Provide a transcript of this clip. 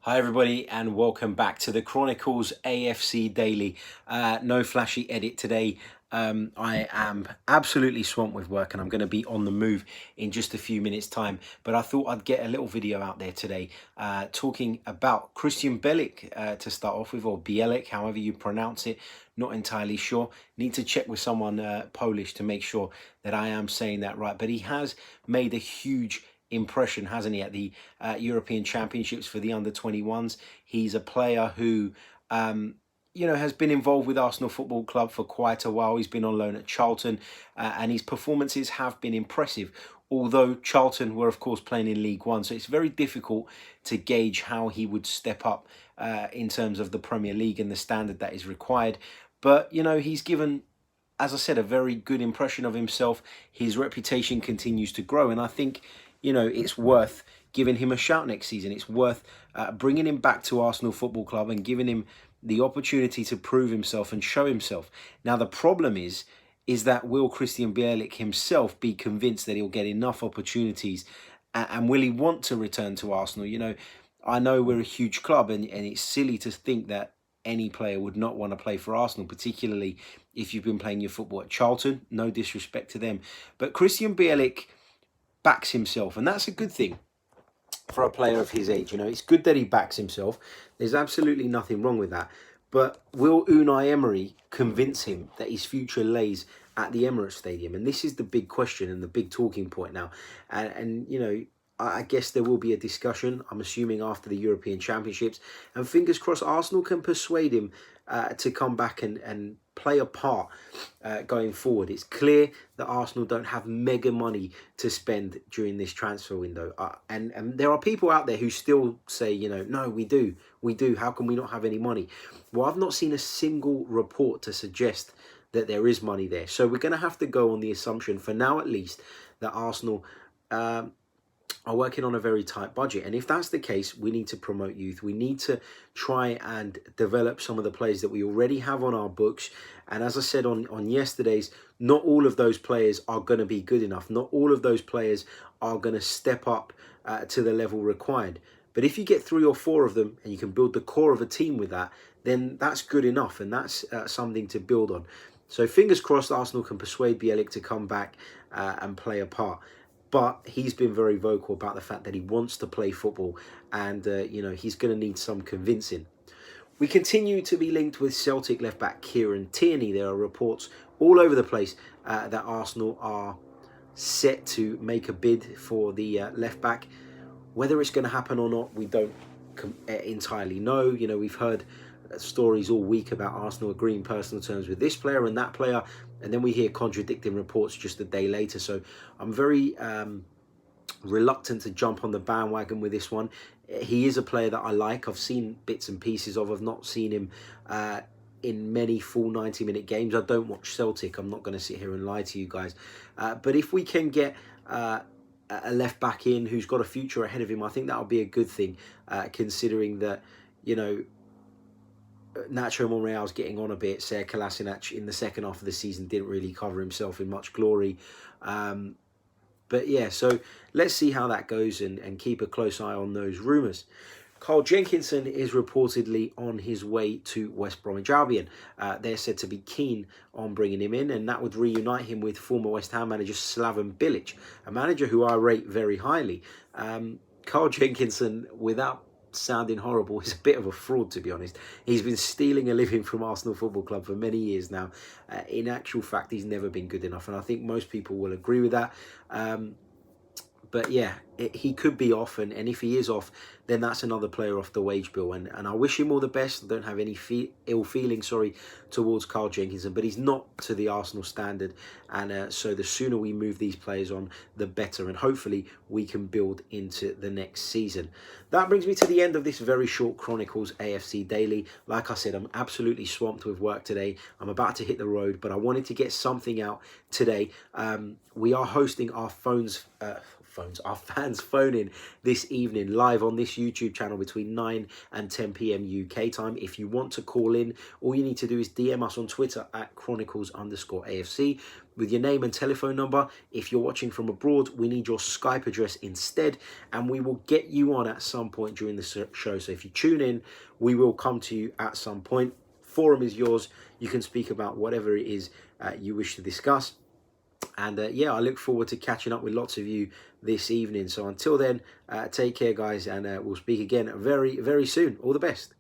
Hi everybody and welcome back to the Chronicles AFC Daily. No flashy edit today. I am absolutely swamped with work and I'm going to be on the move in just a few minutes time. But I thought I'd get a little video out there today talking about Christian Bellick to start off with, or Bielik, however you pronounce it. Not entirely sure. Need to check with someone Polish to make sure that I am saying that right. But he has made a huge impression, hasn't he, at the European Championships for the under-21s. He's a player who, has been involved with Arsenal Football Club for quite a while. He's been on loan at Charlton, and his performances have been impressive. Although Charlton were, of course, playing in League One, so it's very difficult to gauge how he would step up in terms of the Premier League and the standard that is required. But, he's given, as I said, a very good impression of himself. His reputation continues to grow, and I think it's worth giving him a shout next season. It's worth bringing him back to Arsenal Football Club and giving him the opportunity to prove himself and show himself. Now, the problem is that will Christian Bielik himself be convinced that he'll get enough opportunities, and will he want to return to Arsenal? I know we're a huge club, and it's silly to think that any player would not want to play for Arsenal, particularly if you've been playing your football at Charlton. No disrespect to them. But Christian Bielik backs himself, and that's a good thing for a player of his age. It's good that he backs himself. There's absolutely nothing wrong with that. But will Unai Emery convince him that his future lays at the Emirates Stadium? And this is the big question and the big talking point now. And I guess there will be a discussion, I'm assuming, after the European Championships. And fingers crossed, Arsenal can persuade him to come back and play a part going forward. It's clear that Arsenal don't have mega money to spend during this transfer window. And there are people out there who still say, no, we do. How can we not have any money? Well, I've not seen a single report to suggest that there is money there. So we're going to have to go on the assumption, for now at least, that Arsenal are working on a very tight budget. And if that's the case, we need to promote youth. We need to try and develop some of the players that we already have on our books. And as I said on yesterday's, not all of those players are going to be good enough. Not all of those players are going to step up to the level required. But if you get 3 or 4 of them and you can build the core of a team with that, then that's good enough. And that's something to build on. So fingers crossed Arsenal can persuade Bielik to come back and play a part. But he's been very vocal about the fact that he wants to play football, and he's going to need some convincing. We continue to be linked with Celtic left-back Kieran Tierney. There are reports all over the place that Arsenal are set to make a bid for the left-back. Whether it's going to happen or not, we don't entirely know. We've heard stories all week about Arsenal agreeing personal terms with this player and that player, and then we hear contradicting reports just a day later. So I'm very reluctant to jump on the bandwagon with this one. He is a player that I like. I've seen bits and pieces of. I've not seen him in many full 90-minute games. I don't watch Celtic. I'm not going to sit here and lie to you guys. But if we can get a left back in who's got a future ahead of him, I think that'll be a good thing, considering that Nacho Monreal's getting on a bit. Ser Kolasinac in the second half of the season didn't really cover himself in much glory. But yeah, so let's see how that goes and keep a close eye on those rumours. Tierney Jenkinson is reportedly on his way to West Bromwich Albion. They're said to be keen on bringing him in, and that would reunite him with former West Ham manager Slaven Bilic, a manager who I rate very highly. Tierney Jenkinson, without sounding horrible, is a bit of a fraud, to be honest. He's been stealing a living from Arsenal Football Club for many years now. In actual fact, he's never been good enough, and I think most people will agree with that. But yeah, he could be off, and if he is off, then that's another player off the wage bill. And I wish him all the best. I don't have any ill feeling, towards Tierney Jenkinson, but he's not to the Arsenal standard. And so the sooner we move these players on, the better. And hopefully we can build into the next season. That brings me to the end of this very short Chronicles AFC Daily. Like I said, I'm absolutely swamped with work today. I'm about to hit the road, but I wanted to get something out today. We are hosting our our fans phone in this evening live on this YouTube channel between 9 and 10 p.m. UK time. If you want to call in, all you need to do is DM us on Twitter at Chronicles_AFC with your name and telephone number. If you're watching from abroad, we need your Skype address instead, and we will get you on at some point during the show. So if you tune in, we will come to you at some point. Forum is yours. You can speak about whatever it is you wish to discuss. And yeah, I look forward to catching up with lots of you this evening. So until then, take care, guys, and we'll speak again very, very soon. All the best.